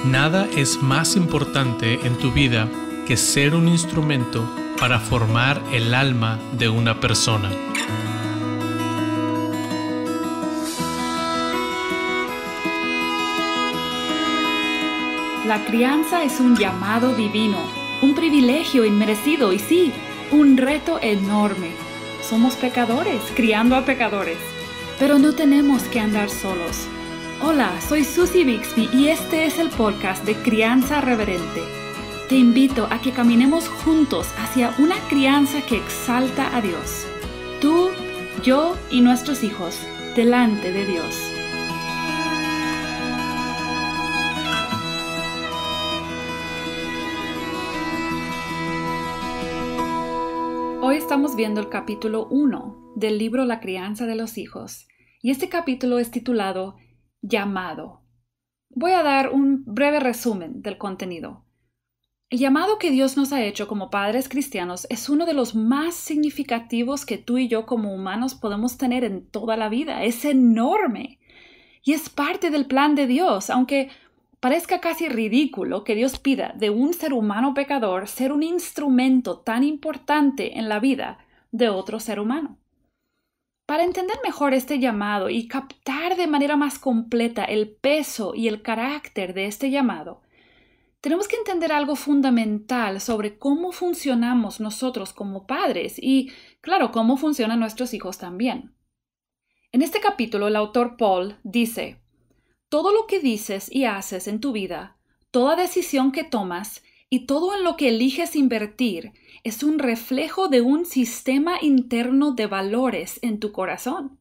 Nada es más importante en tu vida que ser un instrumento para formar el alma de una persona. La crianza es un llamado divino, un privilegio inmerecido y sí, un reto enorme. Somos pecadores, criando a pecadores, pero no tenemos que andar solos. Hola, soy Susie Bixby y este es el podcast de Crianza Reverente. Te invito a que caminemos juntos hacia una crianza que exalta a Dios. Tú, yo y nuestros hijos, delante de Dios. Hoy estamos viendo el capítulo 1 del libro La crianza de los hijos y este capítulo es titulado Llamado. Voy a dar un breve resumen del contenido. El llamado que Dios nos ha hecho como padres cristianos es uno de los más significativos que tú y yo como humanos podemos tener en toda la vida. Es enorme y es parte del plan de Dios, aunque parezca casi ridículo que Dios pida de un ser humano pecador ser un instrumento tan importante en la vida de otro ser humano. Para entender mejor este llamado y captar de manera más completa el peso y el carácter de este llamado, tenemos que entender algo fundamental sobre cómo funcionamos nosotros como padres y, claro, cómo funcionan nuestros hijos también. En este capítulo, el autor Paul dice: todo lo que dices y haces en tu vida, toda decisión que tomas y todo en lo que eliges invertir es un reflejo de un sistema interno de valores en tu corazón.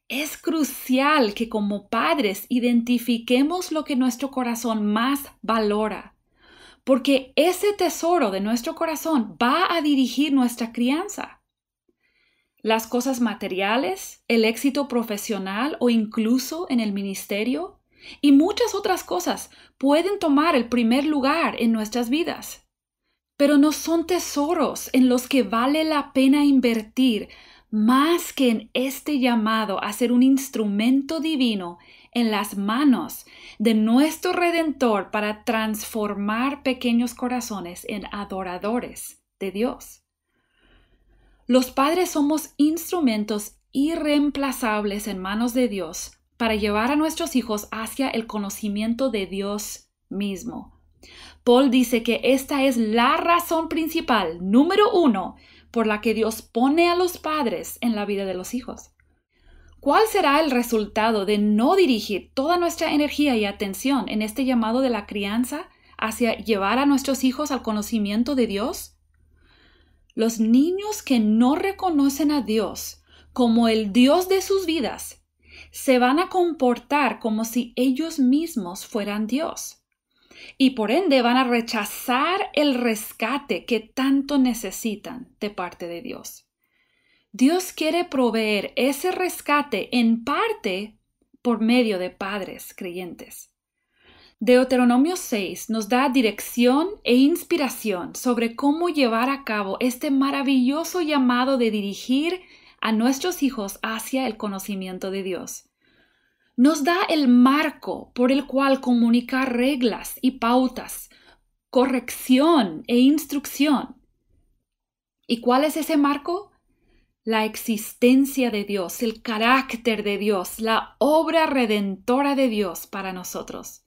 Es crucial que como padres identifiquemos lo que nuestro corazón más valora, porque ese tesoro de nuestro corazón va a dirigir nuestra crianza. Las cosas materiales, el éxito profesional o incluso en el ministerio y muchas otras cosas pueden tomar el primer lugar en nuestras vidas. Pero no son tesoros en los que vale la pena invertir más que en este llamado a ser un instrumento divino en las manos de nuestro Redentor para transformar pequeños corazones en adoradores de Dios. Los padres somos instrumentos irreemplazables en manos de Dios para llevar a nuestros hijos hacia el conocimiento de Dios mismo. Paul dice que esta es la razón principal, número 1, por la que Dios pone a los padres en la vida de los hijos. ¿Cuál será el resultado de no dirigir toda nuestra energía y atención en este llamado de la crianza hacia llevar a nuestros hijos al conocimiento de Dios? Los niños que no reconocen a Dios como el Dios de sus vidas se van a comportar como si ellos mismos fueran Dios. Y por ende van a rechazar el rescate que tanto necesitan de parte de Dios. Dios quiere proveer ese rescate en parte por medio de padres creyentes. Deuteronomio 6 nos da dirección e inspiración sobre cómo llevar a cabo este maravilloso llamado de dirigir a nuestros hijos hacia el conocimiento de Dios. Nos da el marco por el cual comunicar reglas y pautas, corrección e instrucción. ¿Y cuál es ese marco? La existencia de Dios, el carácter de Dios, la obra redentora de Dios para nosotros.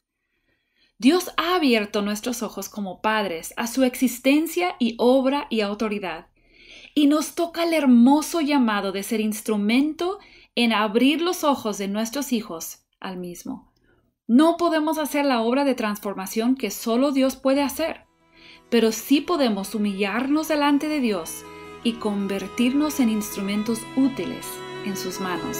Dios ha abierto nuestros ojos como padres a su existencia y obra y autoridad. Y nos toca el hermoso llamado de ser instrumento en abrir los ojos de nuestros hijos al mismo. No podemos hacer la obra de transformación que solo Dios puede hacer, pero sí podemos humillarnos delante de Dios y convertirnos en instrumentos útiles en sus manos.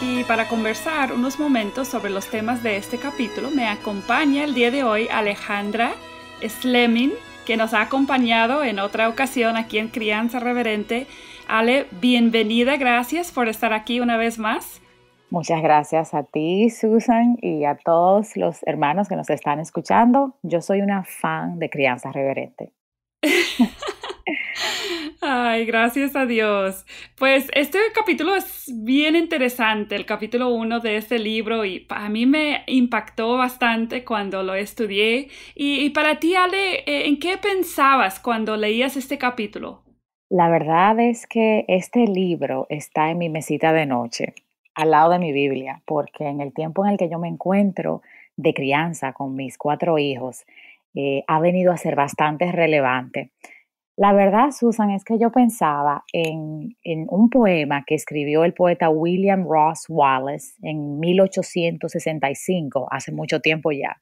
Y para conversar unos momentos sobre los temas de este capítulo, me acompaña el día de hoy Alejandra Slemin, que nos ha acompañado en otra ocasión aquí en Crianza Reverente. Ale, bienvenida, gracias por estar aquí una vez más. Muchas gracias a ti, Susan, y a todos los hermanos que nos están escuchando. Yo soy una fan de Crianza Reverente. Ay, gracias a Dios. Pues este capítulo es bien interesante, el capítulo 1 de este libro, y a mí me impactó bastante cuando lo estudié. Y para ti, Ale, ¿en qué pensabas cuando leías este capítulo? La verdad es que este libro está en mi mesita de noche, al lado de mi Biblia, porque en el tiempo en el que yo me encuentro de crianza con mis 4 hijos, ha venido a ser bastante relevante. La verdad, Susan, es que yo pensaba en un poema que escribió el poeta William Ross Wallace en 1865, hace mucho tiempo ya.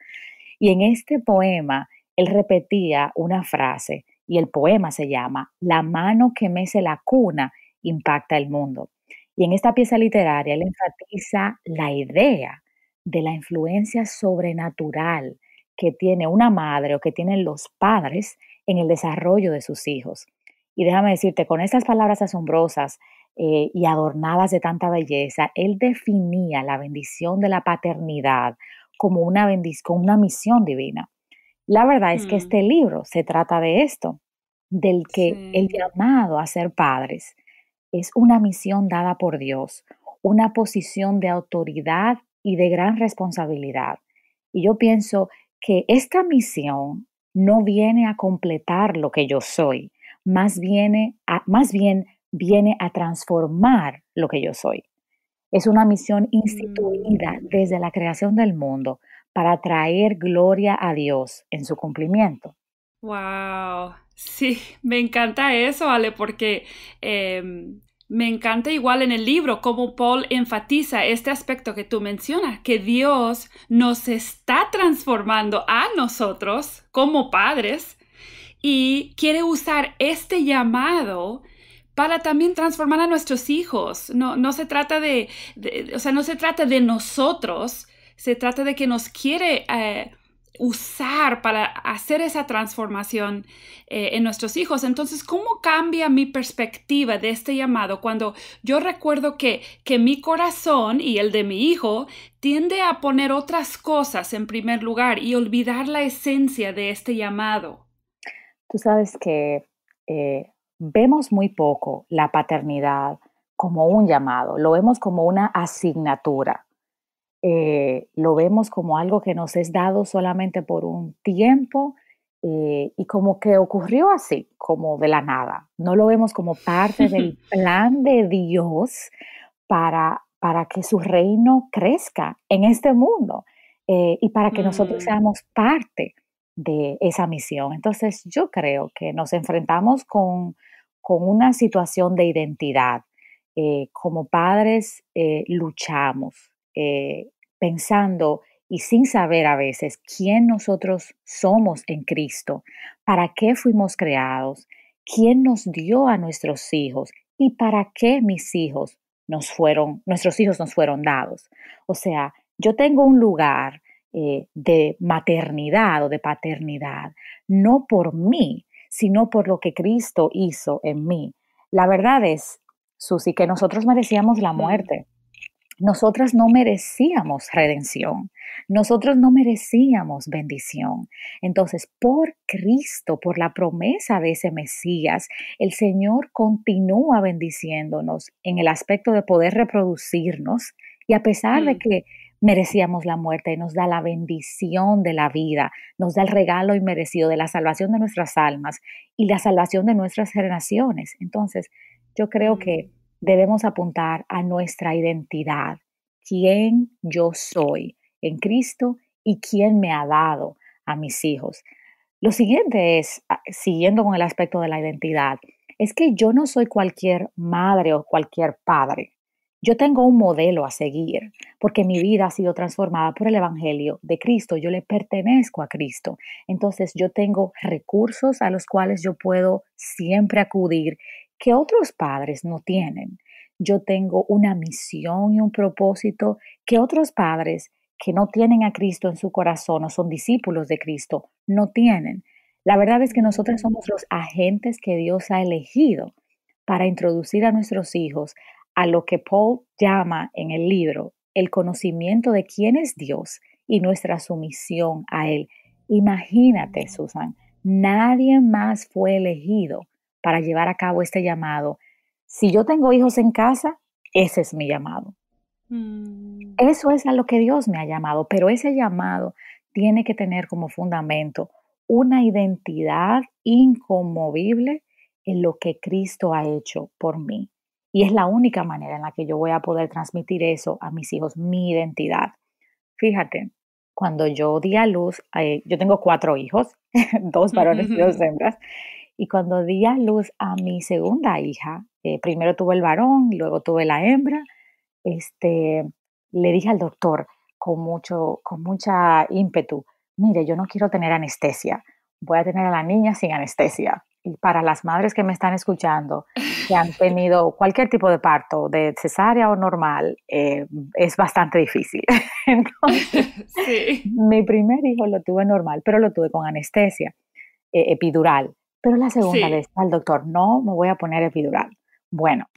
Y en este poema, él repetía una frase y el poema se llama La mano que mece la cuna impacta el mundo. Y en esta pieza literaria, él enfatiza la idea de la influencia sobrenatural que tiene una madre o que tienen los padres en el desarrollo de sus hijos. Y déjame decirte, con estas palabras asombrosas y adornadas de tanta belleza, él definía la bendición de la paternidad como con una misión divina. La verdad es que Hmm, este libro se trata de esto, del que el sí. llamado a ser padres es una misión dada por Dios, una posición de autoridad y de gran responsabilidad. Y yo pienso que esta misión no viene a completar lo que yo soy, más bien viene a transformar lo que yo soy. Es una misión instituida Mm. desde la creación del mundo para traer gloria a Dios en su cumplimiento. Wow, sí, me encanta eso, Ale, porque me encanta igual en el libro cómo Paul enfatiza este aspecto que tú mencionas, que Dios nos está transformando a nosotros como padres y quiere usar este llamado para también transformar a nuestros hijos. No se trata o sea, no se trata de nosotros, se trata de que nos quiere usar para hacer esa transformación en nuestros hijos. Entonces, ¿cómo cambia mi perspectiva de este llamado cuando yo recuerdo que mi corazón y el de mi hijo tiende a poner otras cosas en primer lugar y olvidar la esencia de este llamado? Tú sabes que vemos muy poco la paternidad como un llamado, lo vemos como una asignatura, lo vemos como algo que nos es dado solamente por un tiempo y como que ocurrió así, como de la nada. No lo vemos como parte del plan de Dios para que su reino crezca en este mundo y para que nosotros Mm, seamos parte de esa misión. Entonces, yo creo que nos enfrentamos con una situación de identidad. Como padres, luchamos pensando y sin saber a veces quién nosotros somos en Cristo, para qué fuimos creados, quién nos dio a nuestros hijos y para qué nuestros hijos nos fueron dados. O sea, yo tengo un lugar de maternidad o de paternidad, no por mí, sino por lo que Cristo hizo en mí. La verdad es, Susi, que nosotros merecíamos la mm, muerte. Nosotras no merecíamos redención, nosotros no merecíamos bendición. Entonces, por Cristo, por la promesa de ese Mesías, el Señor continúa bendiciéndonos en el aspecto de poder reproducirnos y a pesar de mm. que merecíamos la muerte, nos da la bendición de la vida, nos da el regalo inmerecido de la salvación de nuestras almas y la salvación de nuestras generaciones. Entonces, yo creo que Mm. debemos apuntar a nuestra identidad, quién yo soy en Cristo y quién me ha dado a mis hijos. Lo siguiente es, siguiendo con el aspecto de la identidad, es que yo no soy cualquier madre o cualquier padre. Yo tengo un modelo a seguir porque mi vida ha sido transformada por el Evangelio de Cristo. Yo le pertenezco a Cristo. Entonces yo tengo recursos a los cuales yo puedo siempre acudir que otros padres no tienen. Yo tengo una misión y un propósito que otros padres que no tienen a Cristo en su corazón o son discípulos de Cristo no tienen. La verdad es que nosotros Mm, somos los agentes que Dios ha elegido para introducir a nuestros hijos a lo que Paul llama en el libro el conocimiento de quién es Dios y nuestra sumisión a Él. Imagínate, mm. Susan, nadie más fue elegido para llevar a cabo este llamado. Si yo tengo hijos en casa, ese es mi llamado. Eso es a lo que Dios me ha llamado, pero ese llamado tiene que tener como fundamento una identidad inconmovible en lo que Cristo ha hecho por mí. Y es la única manera en la que yo voy a poder transmitir eso a mis hijos, mi identidad. Fíjate, cuando yo di a luz, yo tengo 4 hijos, 2 varones y 2 hembras, y cuando di a luz a mi segunda hija, primero tuve el varón, luego tuve la hembra, le dije al doctor con mucha ímpetu, mire, yo no quiero tener anestesia, voy a tener a la niña sin anestesia. Y para las madres que me están escuchando, que han tenido cualquier tipo de parto, de cesárea o normal, es bastante difícil. Entonces, Sí. mi primer hijo lo tuve normal, pero lo tuve con anestesia epidural. Pero la segunda le Sí. dije al doctor, no me voy a poner epidural. Bueno,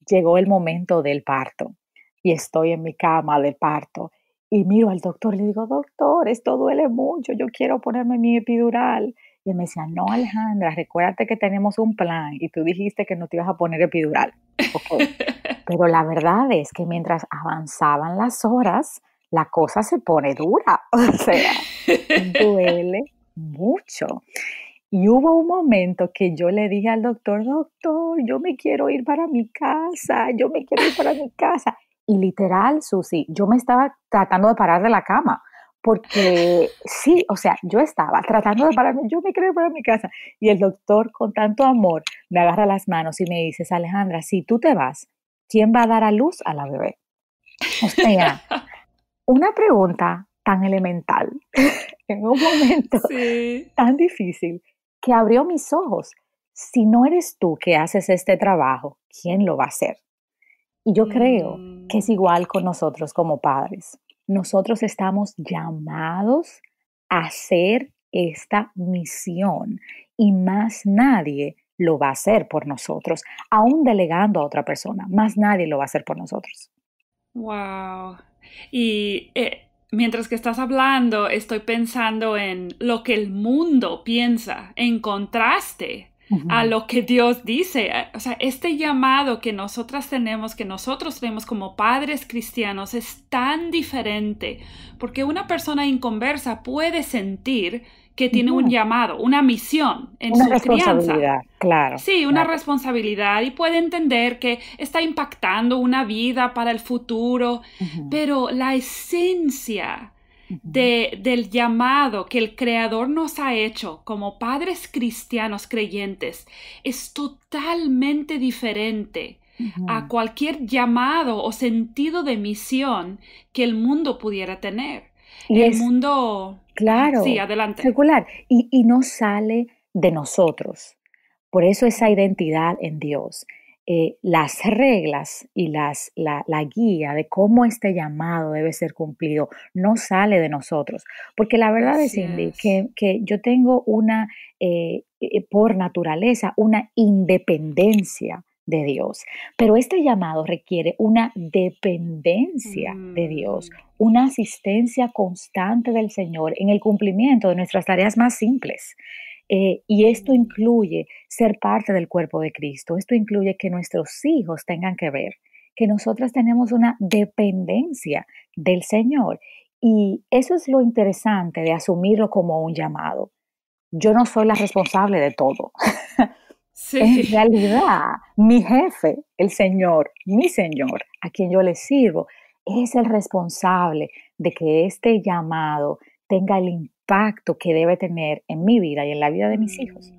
llegó el momento del parto y estoy en mi cama de parto y miro al doctor y le digo, doctor, esto duele mucho, yo quiero ponerme mi epidural. Y él me decía, no, Alejandra, recuérdate que tenemos un plan y tú dijiste que no te ibas a poner epidural. Ok, pero la verdad es que mientras avanzaban las horas, la cosa se pone dura, o sea, duele mucho. Y hubo un momento que yo le dije al doctor, doctor, yo me quiero ir para mi casa, yo me quiero ir para mi casa. Y literal, Susi, yo me estaba tratando de parar de la cama, porque sí, o sea, yo estaba tratando de pararme, yo me quiero ir para mi casa. Y el doctor, con tanto amor, me agarra las manos y me dice, Alejandra, si tú te vas, ¿quién va a dar a luz a la bebé? O sea, una pregunta tan elemental en un momento Sí. tan difícil que abrió mis ojos. Si no eres tú que haces este trabajo, ¿quién lo va a hacer? Y yo creo que es igual con nosotros como padres. Nosotros estamos llamados a hacer esta misión y más nadie lo va a hacer por nosotros, aún delegando a otra persona, más nadie lo va a hacer por nosotros. Wow. Y mientras que estás hablando, estoy pensando en lo que el mundo piensa, en contraste a Ujú. lo que Dios dice. O sea, este llamado que nosotros tenemos como padres cristianos es tan diferente, porque una persona inconversa puede sentir que tiene un Ujú. llamado, una misión en Una su crianza. responsabilidad, claro, Sí, una claro. responsabilidad y puede entender que está impactando una vida para el futuro, Ujú, pero la esencia ujú. del llamado que el Creador nos ha hecho como padres cristianos creyentes es totalmente diferente a Ujú. cualquier llamado o sentido de misión que el mundo pudiera tener. Y El es mundo... Sí, claro, adelante. secular, y no sale de nosotros. Por eso esa identidad en Dios, las reglas y la guía de cómo este llamado debe ser cumplido no sale de nosotros. Porque la verdad es, Así Cindy, es. que yo tengo por naturaleza, una independencia de Dios. Pero este llamado requiere una dependencia de Dios, Mm. una asistencia constante del Señor en el cumplimiento de nuestras tareas más simples. Y esto Mm. incluye ser parte del cuerpo de Cristo. Esto incluye que nuestros hijos tengan que ver que nosotras tenemos una dependencia del Señor. Y eso es lo interesante de asumirlo como un llamado. Yo no soy la responsable de todo. En Sí. realidad, mi jefe, el Señor, mi Señor, a quien yo le sirvo, es el responsable de que este llamado tenga el impacto que debe tener en mi vida y en la vida de mis hijos.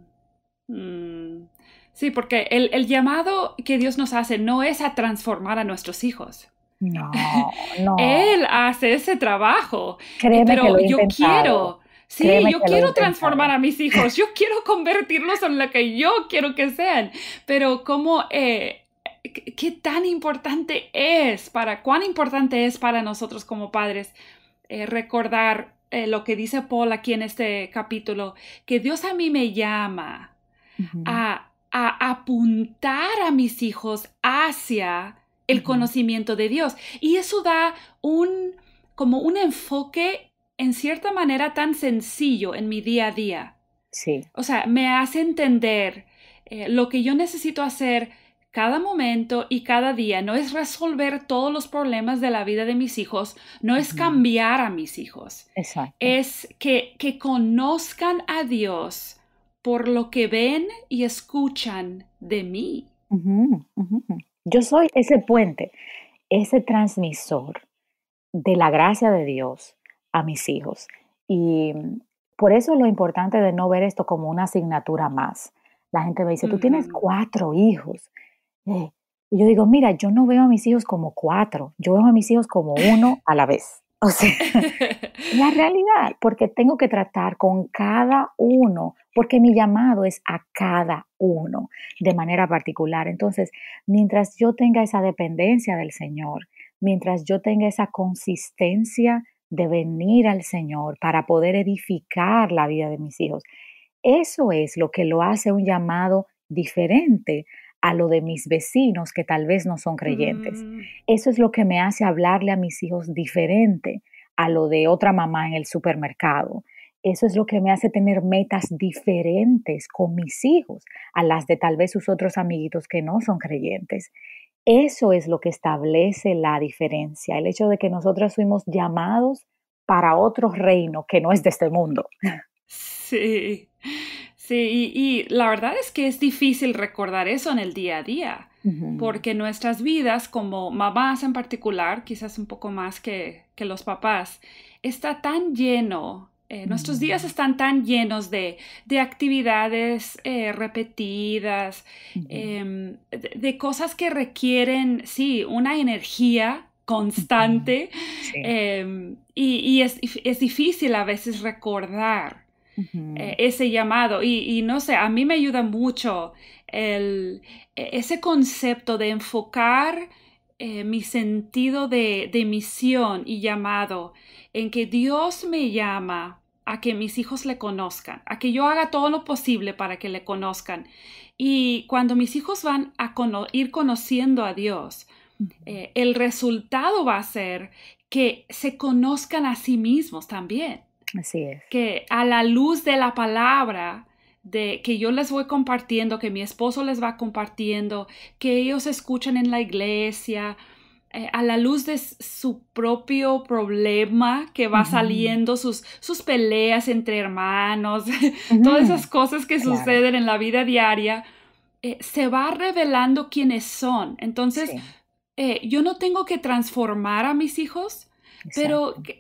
Mm. Mm. Sí, porque el llamado que Dios nos hace no es a transformar a nuestros hijos. No, no, Él hace ese trabajo. créeme que Pero lo he yo intentado, quiero, sí, créeme yo que lo he quiero transformar intentado. a mis hijos. Yo quiero convertirlos en lo que yo quiero que sean. Pero ¿qué tan importante es cuán importante es para nosotros como padres recordar lo que dice Paul aquí en este capítulo, que Dios a mí me llama Ujú, a apuntar a mis hijos hacia el ujú. conocimiento de Dios. Y eso da como un enfoque en cierta manera tan sencillo en mi día a día. Sí, O sea, me hace entender lo que yo necesito hacer cada momento y cada día no es resolver todos los problemas de la vida de mis hijos, no es Ujú. cambiar a mis hijos, Exacto. es que conozcan a Dios por lo que ven y escuchan de mí. Ujú, ujú. Yo soy ese puente, ese transmisor de la gracia de Dios a mis hijos. Y por eso lo importante de no ver esto como una asignatura más. La gente me dice, tú tienes Ujú. 4 hijos. Eh, y yo digo, mira, yo no veo a mis hijos como cuatro, yo veo a mis hijos como uno a la vez. O sea, la realidad, porque tengo que tratar con cada uno, porque mi llamado es a cada uno de manera particular. Entonces, mientras yo tenga esa dependencia del Señor, mientras yo tenga esa consistencia de venir al Señor para poder edificar la vida de mis hijos, eso es lo que lo hace un llamado diferente a lo de mis vecinos que tal vez no son creyentes. Mm, Eso es lo que me hace hablarle a mis hijos diferente a lo de otra mamá en el supermercado. Eso es lo que me hace tener metas diferentes con mis hijos a las de tal vez sus otros amiguitos que no son creyentes. Eso es lo que establece la diferencia, el hecho de que nosotros fuimos llamados para otro reino que no es de este mundo. sí, sí, y la verdad es que es difícil recordar eso en el día a día, Ujú, porque nuestras vidas, como mamás en particular, quizás un poco más que los papás, está tan lleno, nuestros días ujú, están tan llenos de actividades repetidas, ujú. de cosas que requieren, sí, una energía Ujú. constante, Sí. y es difícil a veces recordar Ujú, ese llamado. Y no sé, a mí me ayuda mucho el, ese concepto de enfocar mi sentido de misión y llamado en que Dios me llama a que mis hijos le conozcan, a que yo haga todo lo posible para que le conozcan. Y cuando mis hijos van a ir conociendo a Dios, ujú. el resultado va a ser que se conozcan a sí mismos también, Así es. que a la luz de la palabra de que yo les voy compartiendo, que mi esposo les va compartiendo, que ellos escuchan en la iglesia, a la luz de su propio problema que va Ujú, saliendo, sus peleas entre hermanos, todas ujú. esas cosas que Claro, suceden en la vida diaria, se va revelando quiénes son. Entonces, sí, yo no tengo que transformar a mis hijos, pero exacto.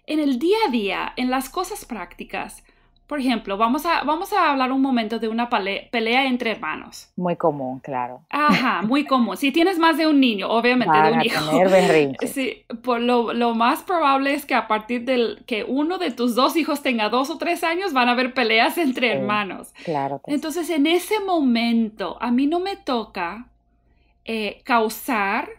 en el día a día, en las cosas prácticas, por ejemplo, vamos a hablar un momento de una pelea entre hermanos. Muy común, claro. Ajá, muy común. Si tienes más de un niño, obviamente de Van un a hijo, tener berrinches. sí, por lo más probable es que a partir del que uno de tus dos hijos tenga 2 o 3 años, van a haber peleas entre Sí, hermanos. claro que sí. Entonces, en ese momento, a mí no me toca causar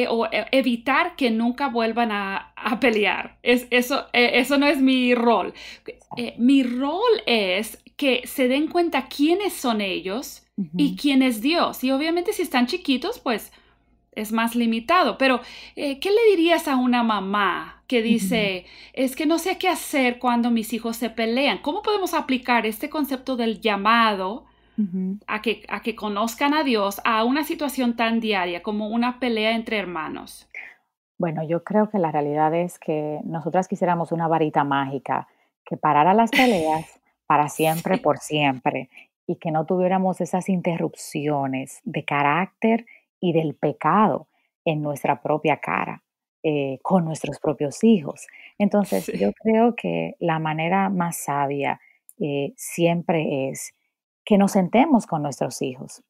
o evitar que nunca vuelvan a pelear. Eso no es mi rol. Exacto. Mi rol es que se den cuenta quiénes son ellos y Ujú, quién es Dios. Y obviamente si están chiquitos, pues es más limitado. Pero, ¿qué le dirías a una mamá que ujú, dice, es que no sé qué hacer cuando mis hijos se pelean? ¿Cómo podemos aplicar este concepto del llamado ujú. a que conozcan a Dios a una situación tan diaria como una pelea entre hermanos? Bueno, yo creo que la realidad es que nosotras quisiéramos una varita mágica que parara las peleas para siempre, Sí. por siempre, y que no tuviéramos esas interrupciones de carácter y del pecado en nuestra propia cara, con nuestros propios hijos. Entonces, yo Sí. creo que la manera más sabia siempre es que nos sentemos con nuestros hijos.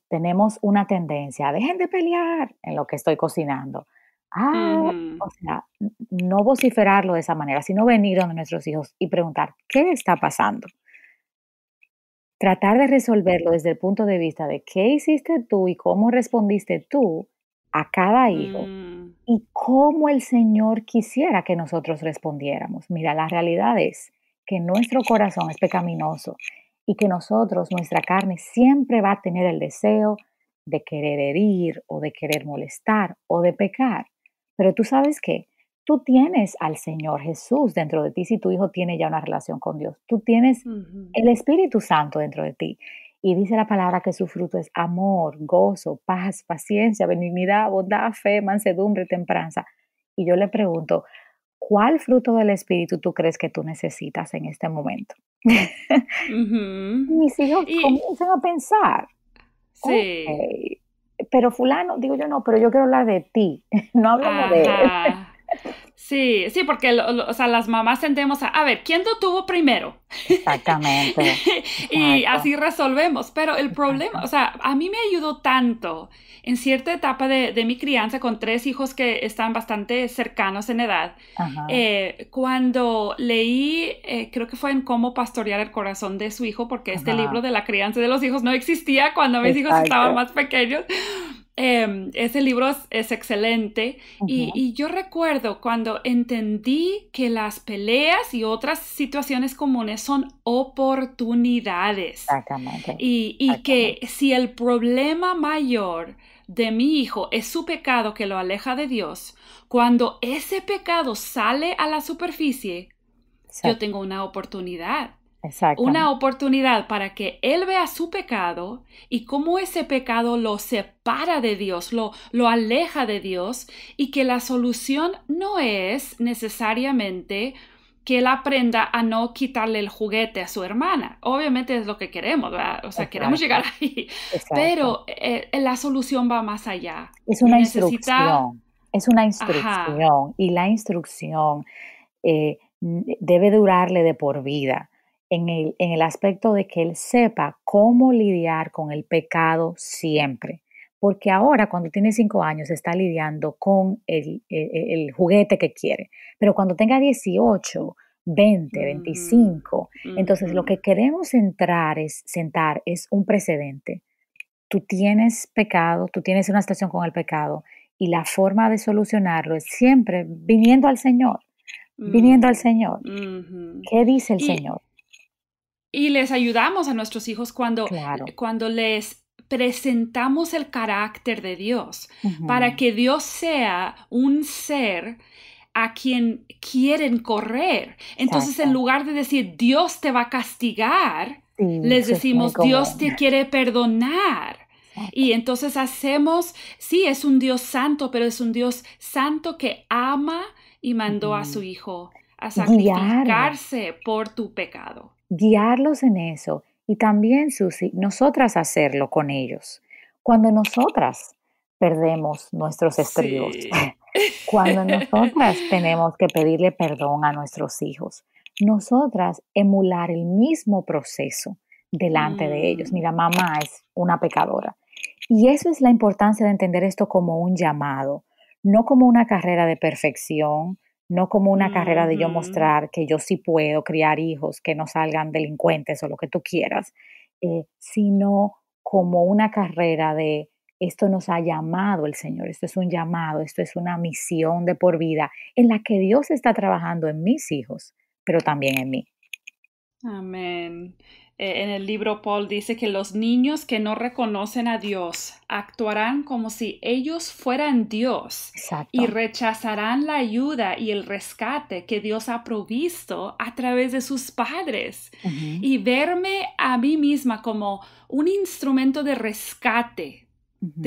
Tenemos una tendencia, dejen de pelear en lo que estoy cocinando. Ah, Ujú. o sea, no vociferarlo de esa manera, sino venir donde nuestros hijos y preguntar, ¿qué está pasando? Tratar de resolverlo desde el punto de vista de qué hiciste tú y cómo respondiste tú a cada hijo Mm, y cómo el Señor quisiera que nosotros respondiéramos. Mira, la realidad es que nuestro corazón es pecaminoso y que nosotros, nuestra carne, siempre va a tener el deseo de querer herir o de querer molestar o de pecar. Pero tú sabes qué, tú tienes al Señor Jesús dentro de ti si tu hijo tiene ya una relación con Dios. Tú tienes Ujú. el Espíritu Santo dentro de ti. Y dice la palabra que su fruto es amor, gozo, paz, paciencia, benignidad, bondad, fe, mansedumbre, templanza. Y yo le pregunto, ¿cuál fruto del Espíritu tú crees que tú necesitas en este momento? Ujú. Mis hijos Y comienzan a pensar, ok, sí. pero fulano, digo yo no, pero yo quiero hablar de ti, no hablemos de él. Ajá. Sí, sí, porque o sea, las mamás tendemos a ver, ¿quién lo tuvo primero? Exactamente, Y exacto, así resolvemos. Pero el problema, exacto. o sea, a mí me ayudó tanto en cierta etapa de mi crianza con 3 hijos que están bastante cercanos en edad. Ajá, Cuando leí, creo que fue en Cómo pastorear el corazón de su hijo, porque este ajá, libro de la crianza de los hijos no existía cuando mis hijos estaban exacto. más pequeños. Ese libro es excelente Ujú, y yo recuerdo cuando entendí que las peleas y otras situaciones comunes son oportunidades exactamente, y que exactamente. si el problema mayor de mi hijo es su pecado que lo aleja de Dios, cuando ese pecado sale a la superficie, yo Exacto, tengo una exactamente. oportunidad para que él vea su pecado y cómo ese pecado lo separa de Dios, lo aleja de Dios y que la solución no es necesariamente que él aprenda a no quitarle el juguete a su hermana. Obviamente es lo que queremos, ¿verdad? O sea, queremos llegar Exacto, ahí, exacto. pero la solución va más allá Es y una necesita, instrucción, es una ajá, instrucción, y la instrucción debe durarle de por vida, en el aspecto de que él sepa cómo lidiar con el pecado siempre. Porque ahora, cuando tiene 5 años, está lidiando con el juguete que quiere. Pero cuando tenga 18, 20, ujú, 25, entonces lo ujú, que queremos sentar es un precedente. Tú tienes pecado, tú tienes una situación con el pecado, y la forma de solucionarlo es siempre viniendo al ujú, Señor. ujú. ¿Qué dice el Y, Señor? y les ayudamos a nuestros hijos Claro. cuando les presentamos el carácter de Dios, para Ujú. que Dios sea un ser a quien quieren correr. Entonces, en Exacto. lugar de decir Dios te va a castigar, Sí, les eso es muy decimos Dios común. te quiere perdonar. Exacto. Y entonces sí, es un Dios santo, pero es un Dios santo que ama y mandó a su Ujú. Hijo a Guiarlos, sacrificarse por tu pecado. guiarlos en eso. Y también, Susi, nosotras hacerlo con ellos. Cuando nosotras perdemos nuestros estribos, Sí. cuando nosotras tenemos que pedirle perdón a nuestros hijos, nosotras emular el mismo proceso delante de ellos. Mm, Mira, mamá es una pecadora. Y eso es la importancia de entender esto como un llamado, no como una carrera de perfección, no como una carrera de yo ujú. mostrar que yo sí puedo criar hijos que no salgan delincuentes o lo que tú quieras, sino como una carrera de esto nos ha llamado el Señor, esto es un llamado, esto es una misión de por vida en la que Dios está trabajando en mis hijos, pero también en mí. Amén. En el libro Paul dice que los niños que no reconocen a Dios actuarán como si ellos fueran Dios y Exacto. rechazarán la ayuda y el rescate que Dios ha provisto a través de sus padres. Ujú, Y verme a mí misma como un instrumento de ujú.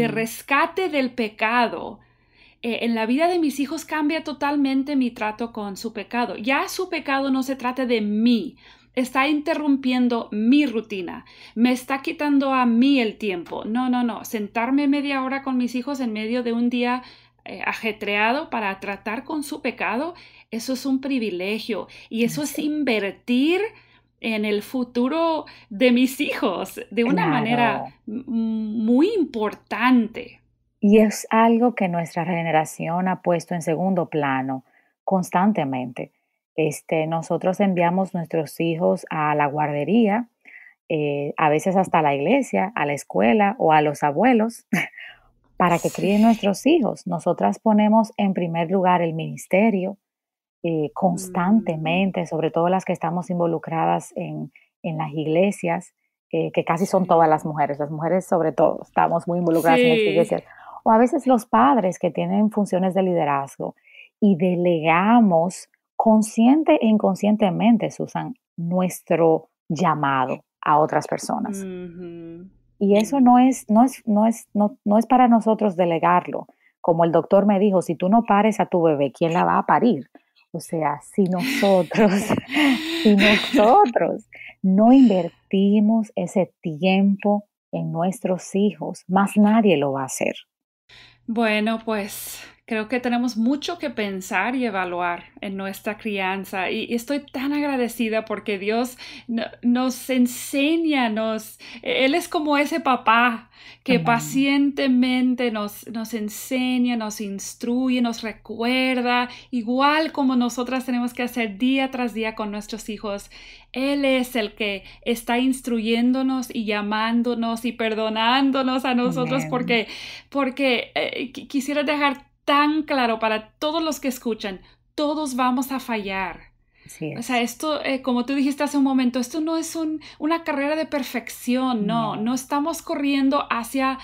rescate del pecado. En la vida de mis hijos cambia totalmente mi trato con su pecado. Ya su pecado no se trata de mí, está interrumpiendo mi rutina, me está quitando a mí el tiempo. No, no, no. Sentarme media hora con mis hijos en medio de un día ajetreado para tratar con su pecado, eso es un privilegio y eso es Así. invertir en el futuro de mis hijos de una manera Claro. muy importante. Y es algo que nuestra generación ha puesto en segundo plano constantemente. Nosotros enviamos nuestros hijos a la guardería, a veces hasta a la iglesia, a la escuela o a los abuelos para que Sí. críen nuestros hijos. Nosotras ponemos en primer lugar el ministerio Mm, constantemente, sobre todo las que estamos involucradas en las iglesias, que casi son todas sí. las mujeres sobre todo, estamos muy involucradas en las Sí. iglesias, o a veces los padres que tienen funciones de liderazgo. y delegamos consciente e inconscientemente, Susan, nuestro llamado a otras personas. Y eso no es para nosotros delegarlo. Como el doctor me dijo, si tú no pares a tu bebé, ¿quién la va a parir? O sea, si nosotros no invertimos ese tiempo en nuestros hijos, más nadie lo va a hacer. Bueno, pues creo que tenemos mucho que pensar y evaluar en nuestra crianza y estoy tan agradecida porque Dios nos enseña, Él es como ese papá que pacientemente nos enseña, nos instruye, nos recuerda, igual como nosotras tenemos que hacer día tras día con nuestros hijos. Él es el que está instruyéndonos y llamándonos y perdonándonos a nosotros porque quisiera dejar tan claro para todos los que escuchan, todos vamos a fallar. Sí, o sea, esto, como tú dijiste hace un momento, esto no es una carrera de perfección, no estamos corriendo hacia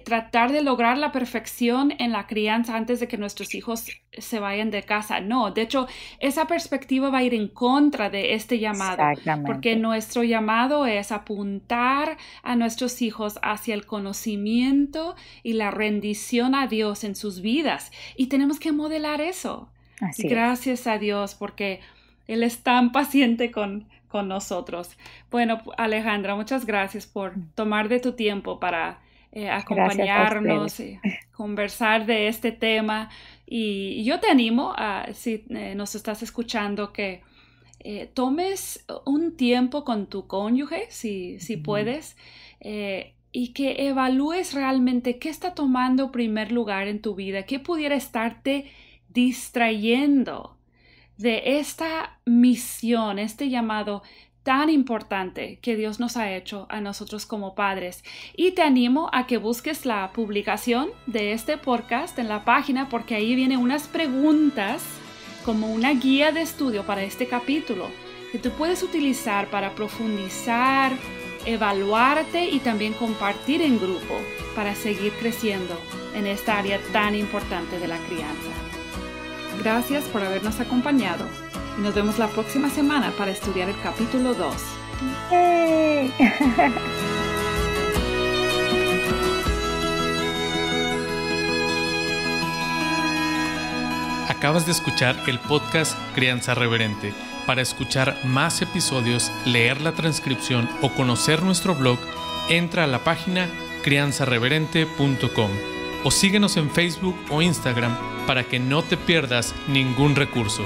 tratar de lograr la perfección en la crianza antes de que nuestros hijos se vayan de casa. No, de hecho, esa perspectiva va a ir en contra de este llamado. Porque nuestro llamado es apuntar a nuestros hijos hacia el conocimiento y la rendición a Dios en sus vidas. Y tenemos que modelar eso. Así y gracias a Dios, porque Él es tan paciente con nosotros. Bueno, Alejandra, muchas gracias por tomar de tu tiempo para acompañarnos y conversar de este tema. Y yo te animo, si nos estás escuchando, que tomes un tiempo con tu cónyuge, si puedes, y que evalúes realmente qué está tomando primer lugar en tu vida, qué pudiera estarte distrayendo de esta misión, este llamado tan importante que Dios nos ha hecho a nosotros como padres. Y te animo a que busques la publicación de este podcast en la página, porque ahí vienen unas preguntas como una guía de estudio para este capítulo que tú puedes utilizar para profundizar, evaluarte y también compartir en grupo para seguir creciendo en esta área tan importante de la crianza. Gracias por habernos acompañado. Nos vemos la próxima semana para estudiar el capítulo 2. ¡Yay! Acabas de escuchar el podcast Crianza Reverente. Para escuchar más episodios, leer la transcripción o conocer nuestro blog, entra a la página crianzareverente.com o síguenos en Facebook o Instagram para que no te pierdas ningún recurso.